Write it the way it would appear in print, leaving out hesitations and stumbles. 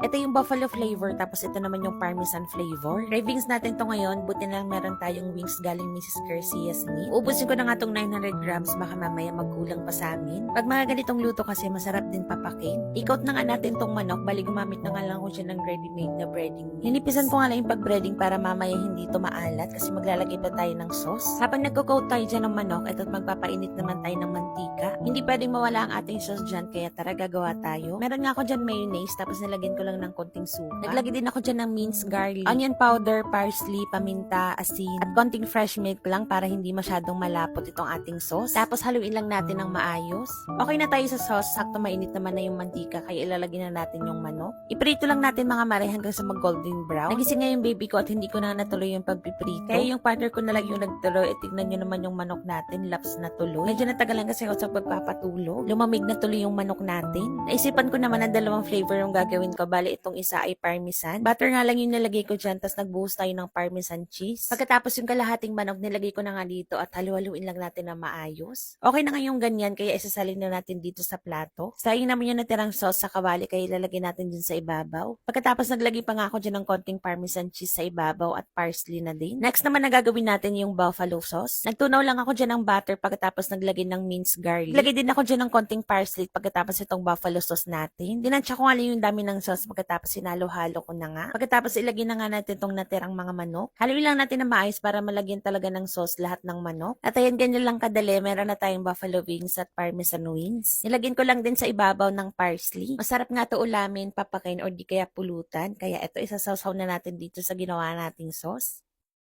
Ito yung buffalo flavor, tapos ito naman yung parmesan flavor. Cravings natin to ngayon, buti na lang meron tayong wings galing Mrs. Garcia's Meat. Uubusin ko na nga tong 900 grams, baka mamaya magkulang pa sa amin. Pag mga ganitong luto kasi masarap din papakin. Ikot na nga natin tong manok, bali gumamit na nga lang ko siya ng ready-made na breading mix. Hinipisan ko nga lang yung pag-breading para mamaya hindi ito maalat kasi maglalagay pa tayo ng sauce. Habang nagko-coat tayo dyan ng manok, ito't magpapainit naman tayo ng mantika. Hindi pwedeng mawala ang ating sauce dyan, kaya tara gagawa tayo. Meron nga ako dyan mayonnaise, tapos nilagyan ko lang ng konting suka. Naglagay din ako dyan ng minced garlic, onion powder, parsley, paminta, asin, at konting fresh milk lang para hindi masyadong malapot itong ating sauce. Tapos haluin lang natin ng maayos. Okay na tayo sa sauce, sakto mainit naman na yung mantika, kaya ilalagay na natin yung manok. Iprito lang natin mga mare hanggang sa mag-golden brown. Nagising nga yung baby ko at hindi ko na natuloy yung pagpiprito. Kaya yung partner ko na lang yung nagtuloy. Tignan nyo naman yung manok natin, laps na tuloy. Medyo natagalan kasi ako sa pagpapatulog. Lumamig na tuloy yung manok natin. Naisipan ko naman ang dalawang flavor yung gagawin ko. Bali, itong isa ay parmesan. Butter nga lang yung nilagay ko dyan, tapos nagbuhos tayo ng parmesan cheese. Pagkatapos yung kalahating manok, nilagay ko na nga dito at halu-haluin lang natin na maayos. Okay na nga yung ganyan, kaya isasalin na natin dito sa plato. Sayang naman yung natirang sauce sa kawali, kaya ilalagay natin dun sa ibabaw. Pagkatapos naglagay pa nga ako dyan ng konting parmesan cheese sa ibabaw at parsley na din. Next naman na gagawin natin yung buffalo sauce. Nagtunaw lang ako dyan ng butter pagkatapos naglagay ng minced garlic. Naglagay din ako dyan ng konting parsley pagkatapos itong buffalo sauce natin. Dinansya ko nga lang yung dami ng sauce pagkatapos sinalo-halo ko na nga. Pagkatapos ilagay na nga natin itong natirang mga manok. Haluin lang natin na maayos para malagyan talaga ng sauce lahat ng manok. At ayan, ganyan lang kadali. Meron na tayong buffalo wings at parmesan wings. Nilagyan ko lang din sa ibabaw ng parsley. Masarap nga to ulamin, papakain, o di kaya pulutan. Kaya ito, isasawsaw na natin dito sa ginawa nating sauce.